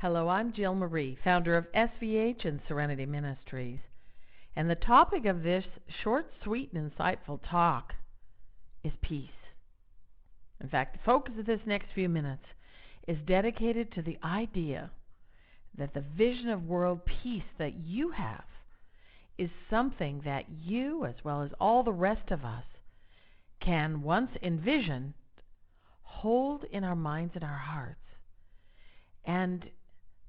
Hello, I'm Jill Marie, founder of SVH and Serenity Ministries. And the topic of this short, sweet, and insightful talk is peace. In fact, the focus of this next few minutes is dedicated to the idea that the vision of world peace that you have is something that you, as well as all the rest of us, can, once envisioned, hold in our minds and our hearts and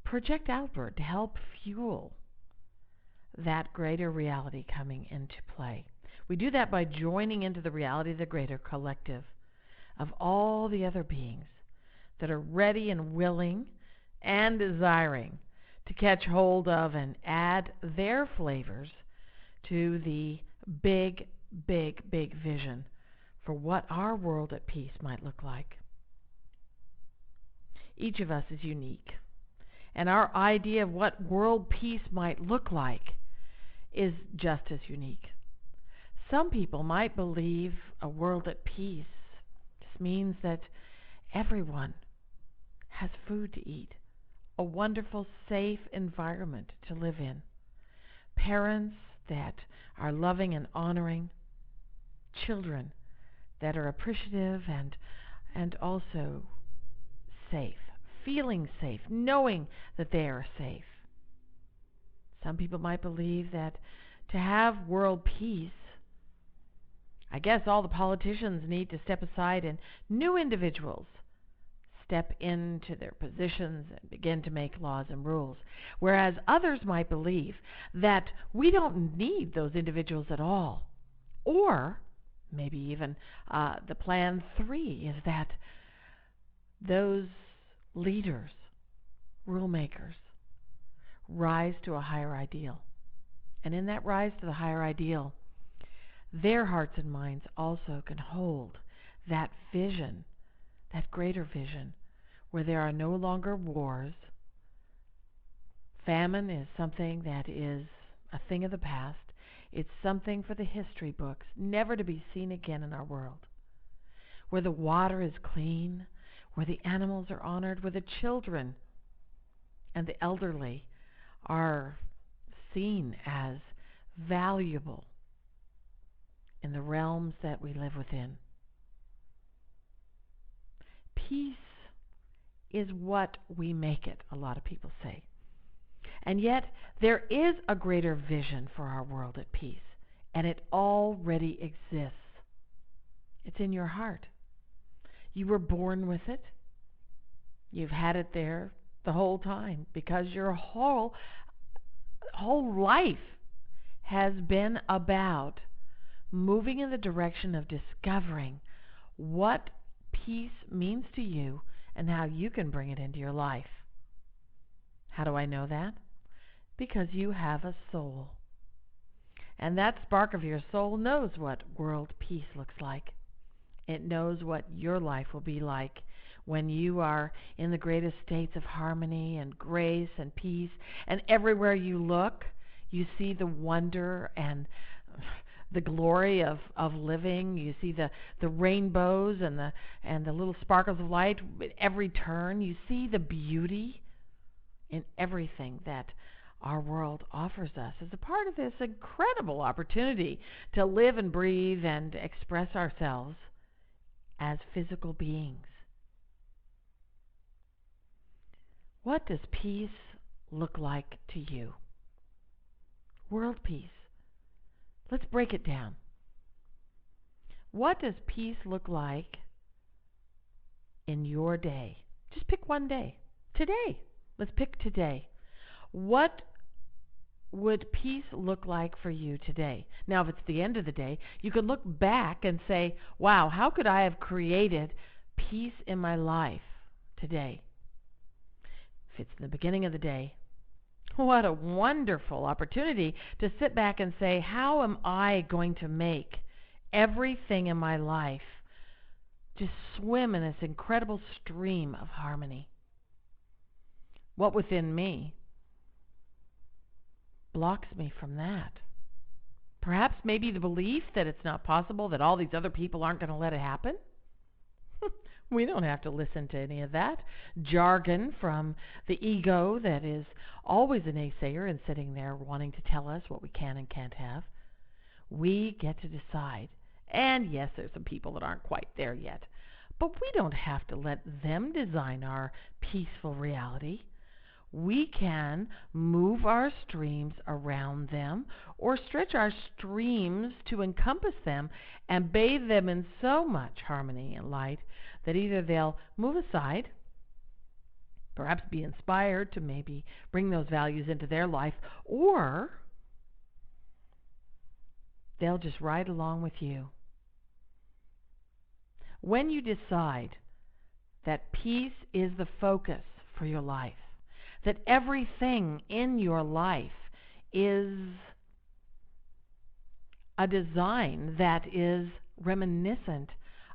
project outward to help fuel that greater reality coming into play. We do that by joining into the reality of the greater collective of all the other beings that are ready and willing and desiring to catch hold of and add their flavors to the big vision for what our world at peace might look like. Each of us is unique, and our idea of what world peace might look like is just as unique. Some people might believe a world at peace just means that everyone has food to eat, a wonderful, safe environment to live in, parents that are loving and honoring, children that are appreciative and also safe, feeling safe, knowing that they are safe. Some people might believe that to have world peace, I guess all the politicians need to step aside and new individuals step into their positions and begin to make laws and rules. Whereas others might believe that we don't need those individuals at all. Or maybe even the plan 3 is that those leaders, rule makers, rise to a higher ideal. And in that rise to the higher ideal, their hearts and minds also can hold that vision, that greater vision, where there are no longer wars. Famine is something that is a thing of the past. It's something for the history books, never to be seen again in our world. Where the water is clean, where the animals are honored, where the children and the elderly are seen as valuable in the realms that we live within. Peace is what we make it, a lot of people say. And yet, there is a greater vision for our world at peace, and it already exists. It's in your heart. You were born with it. You've had it there the whole time because your whole life has been about moving in the direction of discovering what peace means to you and how you can bring it into your life. How do I know that? Because you have a soul. And that spark of your soul knows what world peace looks like. It knows what your life will be like when you are in the greatest states of harmony and grace and peace. And everywhere you look, you see the wonder and the glory of living. You see the rainbows and the little sparkles of light at every turn. You see the beauty in everything that our world offers us as a part of this incredible opportunity to live and breathe and express ourselves as physical beings. What does peace look like to you? World peace. Let's break it down. What does peace look like in your day? Just pick one day. Today. Let's pick today. What would peace look like for you today? Now, if it's the end of the day, you could look back and say, wow, how could I have created peace in my life today? If it's the beginning of the day, what a wonderful opportunity to sit back and say, how am I going to make everything in my life just swim in this incredible stream of harmony? What within me blocks me from that? Perhaps maybe the belief that it's not possible, that all these other people aren't going to let it happen? We don't have to listen to any of that jargon from the ego that is always a naysayer and sitting there wanting to tell us what we can and can't have. We get to decide. And yes, there's some people that aren't quite there yet. But we don't have to let them design our peaceful reality. We can move our streams around them or stretch our streams to encompass them and bathe them in so much harmony and light that either they'll move aside, perhaps be inspired to maybe bring those values into their life, or they'll just ride along with you. When you decide that peace is the focus for your life, that everything in your life is a design that is reminiscent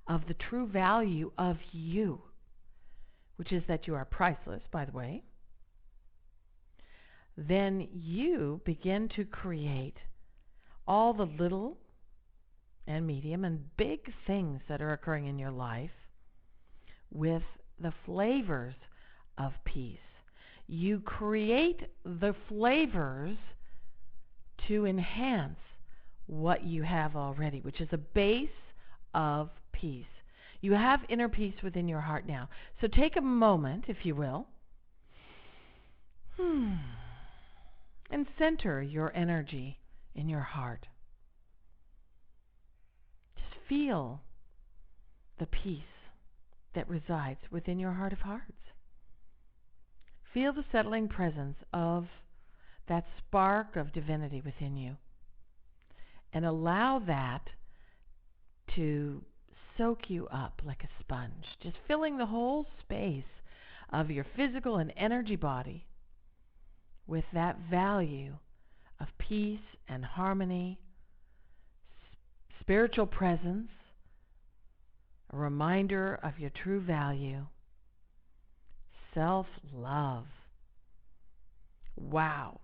of the true value of you, which is that you are priceless, by the way, then you begin to create all the little and medium and big things that are occurring in your life with the flavors of peace. You create the flavors to enhance what you have already, which is a base of peace. You have inner peace within your heart now. So take a moment, if you will, and center your energy in your heart. Just feel the peace that resides within your heart of hearts. Feel the settling presence of that spark of divinity within you. And allow that to soak you up like a sponge, just filling the whole space of your physical and energy body with that value of peace and harmony, spiritual presence, a reminder of your true value, self-love. Wow.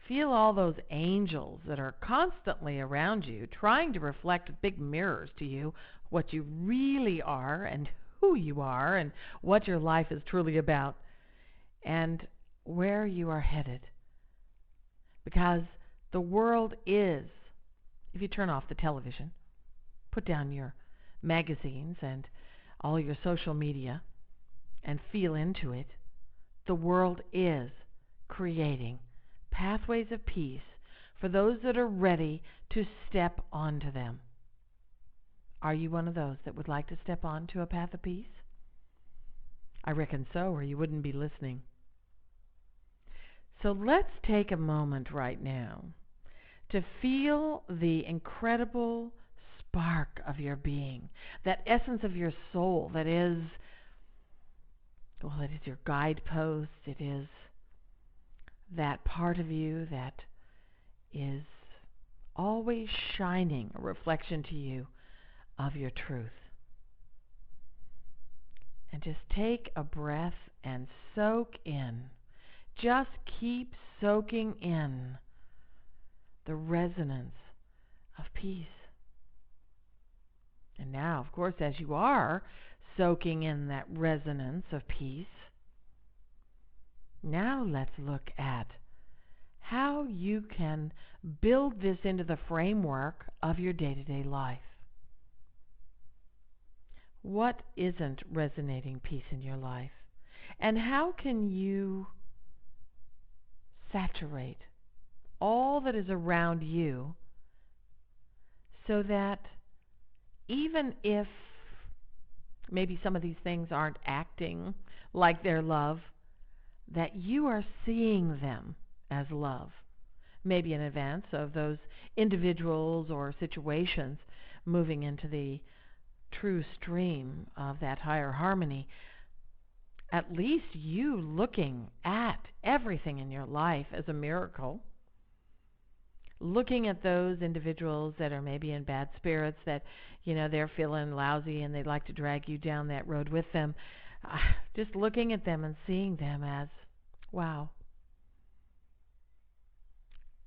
Feel all those angels that are constantly around you, trying to reflect big mirrors to you what you really are and who you are and what your life is truly about and where you are headed. Because the world is, if you turn off the television, put down your magazines and all your social media and feel into it, the world is creating pathways of peace for those that are ready to step onto them. Are you one of those that would like to step onto a path of peace? I reckon so, or you wouldn't be listening. So let's take a moment right now to feel the incredible spark of your being, that essence of your soul that is, well, it is your guidepost, it is that part of you that is always shining a reflection to you of your truth. And just take a breath and soak in. Just keep soaking in the resonance of peace. And now, of course, as you are soaking in that resonance of peace, now let's look at how you can build this into the framework of your day-to-day life. What isn't resonating peace in your life? And how can you saturate all that is around you so that even if maybe some of these things aren't acting like they're love, that you are seeing them as love, maybe in advance of those individuals or situations moving into the true stream of that higher harmony. At least you looking at everything in your life as a miracle, looking at those individuals that are maybe in bad spirits, that they're feeling lousy and they'd like to drag you down that road with them, just looking at them and seeing them as, wow,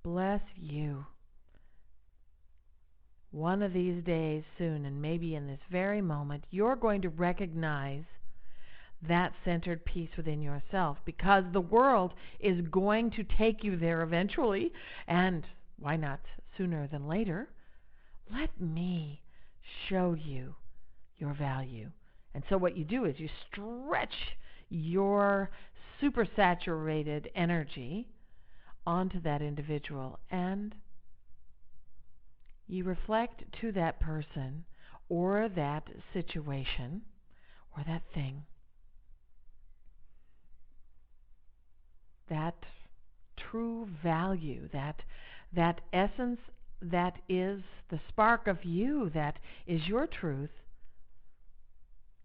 bless you. one of these days soon, and maybe in this very moment, you're going to recognize that centered peace within yourself, because the world is going to take you there eventually, and why not sooner than later? Let me show you your value. And so what you do is you stretch your supersaturated energy onto that individual, and you reflect to that person or that situation or that thing that true value, that essence that is the spark of you, that is your truth.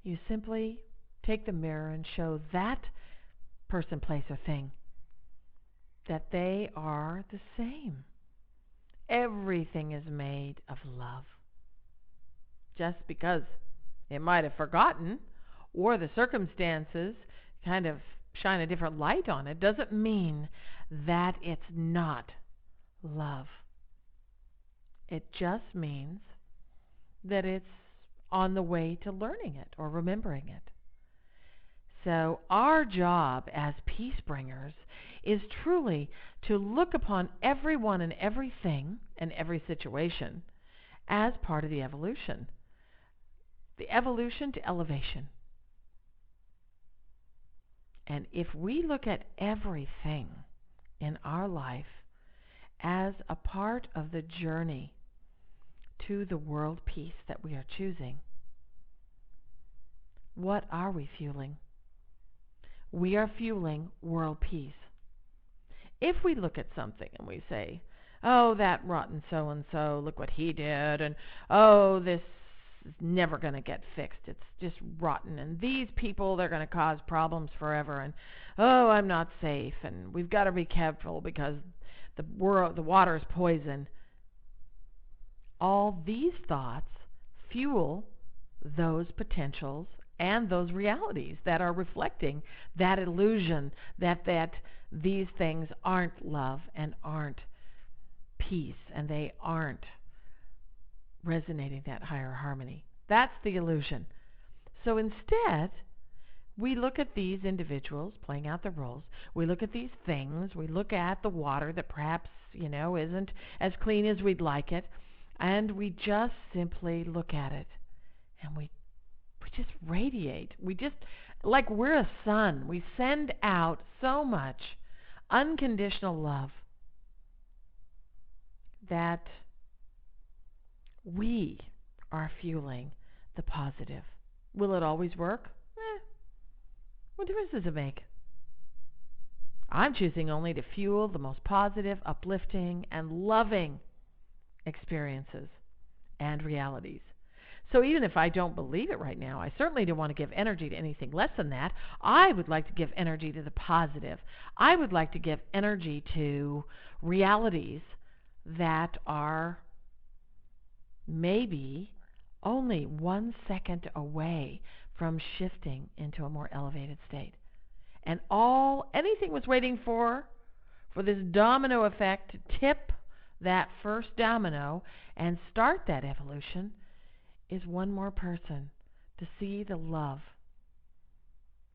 You simply take the mirror and show that person, place, or thing that they are the same. Everything is made of love. Just because it might have forgotten or the circumstances kind of shine a different light on it doesn't mean that it's not love. It just means that it's on the way to learning it or remembering it. So our job as peace bringers is truly to look upon everyone and everything and every situation as part of the evolution. The evolution to elevation. And if we look at everything in our life as a part of the journey to the world peace that we are choosing, what are we fueling? We are fueling world peace. If we look at something and we say, oh, that rotten so-and-so, look what he did, and oh, this is never going to get fixed, it's just rotten, and these people, they're going to cause problems forever, and oh, I'm not safe, and we've got to be careful because the water is poison. All these thoughts fuel those potentials and those realities that are reflecting that illusion that these things aren't love and aren't peace, and they aren't resonating that higher harmony. That's the illusion. So instead, we look at these individuals playing out their roles. We look at these things. We look at the water that perhaps, isn't as clean as we'd like it, and we just simply look at it, and we just radiate. We just, like we're a sun, we send out so much unconditional love that we are fueling the positive. Will it always work? What difference does it make? I'm choosing only to fuel the most positive, uplifting, and loving experiences and realities. So even if I don't believe it right now, I certainly don't want to give energy to anything less than that. I would like to give energy to the positive. I would like to give energy to realities that are maybe only 1 second away from shifting into a more elevated state. And anything was waiting for this domino effect to tip that first domino and start that evolution is one more person to see the love.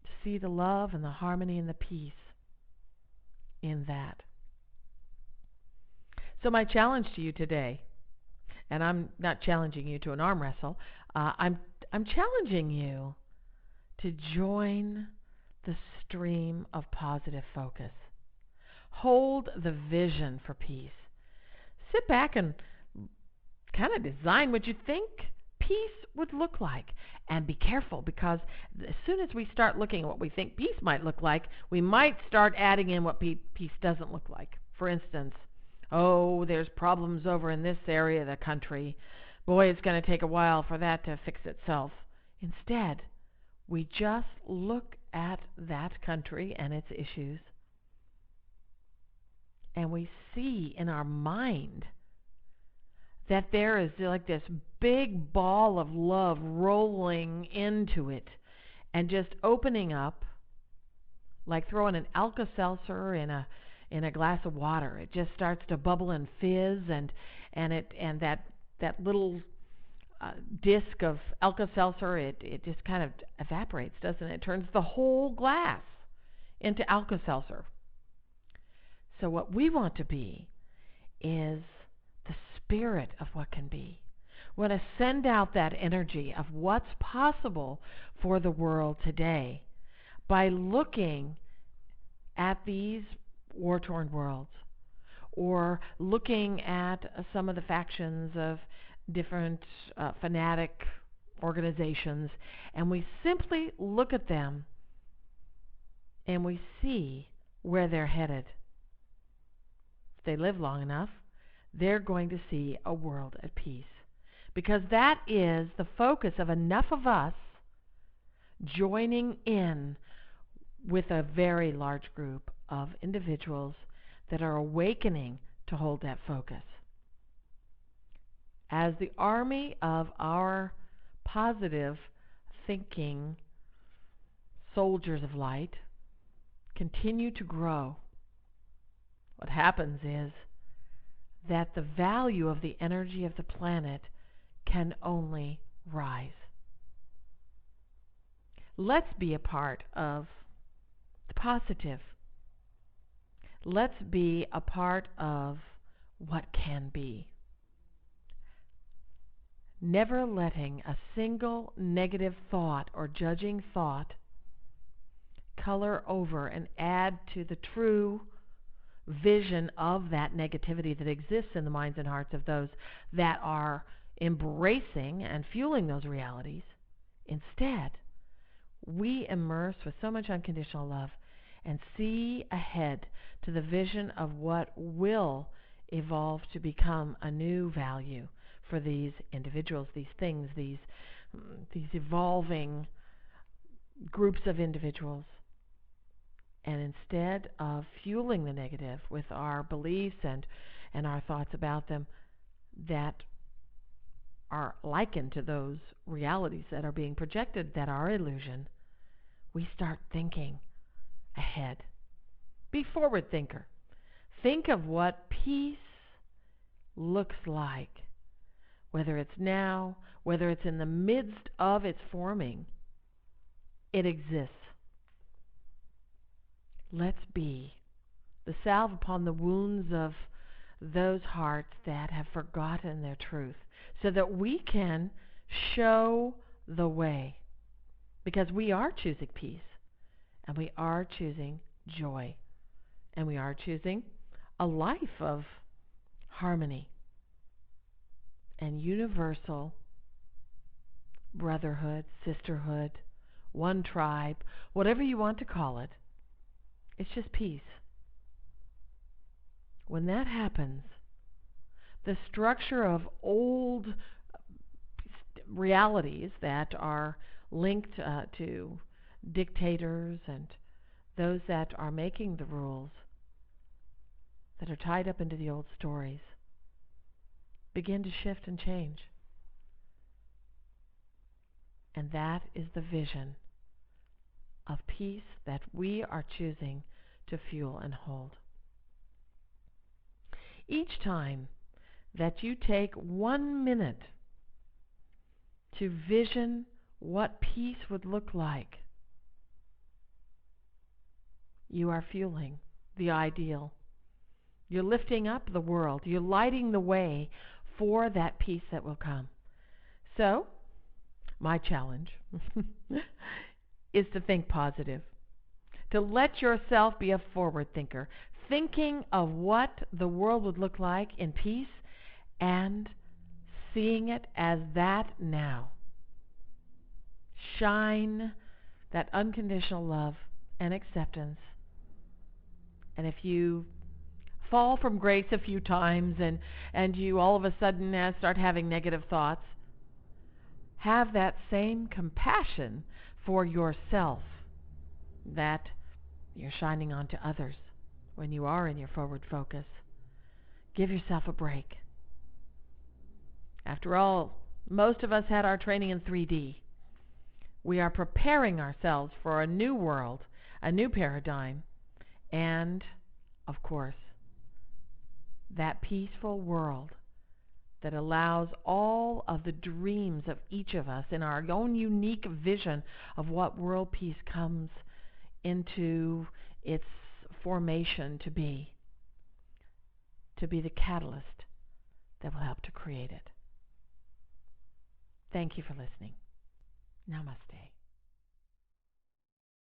To see the love and the harmony and the peace in that. So my challenge to you today, and I'm not challenging you to an arm wrestle, I'm challenging you to join the stream of positive focus. Hold the vision for peace. Sit back and kind of design what you think peace would look like. And be careful, because as soon as we start looking at what we think peace might look like, we might start adding in what peace doesn't look like. For instance, oh, there's problems over in this area of the country. Boy, it's going to take a while for that to fix itself. Instead, we just look at that country and its issues, and we see in our mind that there is like this big ball of love rolling into it and just opening up, like throwing an Alka-Seltzer in a glass of water. It just starts to bubble and fizz, and that that little disc of Alka-Seltzer, it just kind of evaporates, doesn't it? It turns the whole glass into Alka-Seltzer. So what we want to be is the spirit of what can be. We want to send out that energy of what's possible for the world today by looking at these war-torn worlds, or looking at some of the factions of different fanatic organizations, and we simply look at them and we see where they're headed. If they live long enough, they're going to see a world at peace, because that is the focus of enough of us joining in with a very large group of individuals that are awakening to hold that focus. As the army of our positive thinking soldiers of light continue to grow, what happens is that the value of the energy of the planet can only rise. Let's be a part of the positive. Let's be a part of what can be. Never letting a single negative thought or judging thought color over and add to the true vision of that negativity that exists in the minds and hearts of those that are embracing and fueling those realities. Instead, we immerse with so much unconditional love and see ahead to the vision of what will evolve to become a new value for these individuals, these things, these evolving groups of individuals. And instead of fueling the negative with our beliefs and our thoughts about them that are likened to those realities that are being projected that are illusion, we start thinking ahead. Be a forward thinker. Think of what peace looks like, whether it's now, whether it's in the midst of its forming. It exists. Let's be the salve upon the wounds of those hearts that have forgotten their truth, so that we can show the way. Because we are choosing peace, and we are choosing joy, and we are choosing a life of harmony and universal brotherhood, sisterhood, one tribe, whatever you want to call it. It's just peace. When that happens, the structure of old realities that are linked to dictators and those that are making the rules, that are tied up into the old stories, begin to shift and change. And that is the vision of peace that we are choosing to fuel and hold. Each time that you take 1 minute to vision what peace would look like, you are fueling the ideal. You're lifting up the world. You're lighting the way for that peace that will come. So, my challenge is to think positive, to let yourself be a forward thinker, thinking of what the world would look like in peace and seeing it as that now. Shine that unconditional love and acceptance. And if you fall from grace a few times and you all of a sudden start having negative thoughts, have that same compassion for yourself that you're shining on to others when you are in your forward focus. Give yourself a break. After all, most of us had our training in 3D. We are preparing ourselves for a new world, a new paradigm, and, of course, that peaceful world that allows all of the dreams of each of us in our own unique vision of what world peace comes into its formation to be the catalyst that will help to create it. Thank you for listening. Namaste.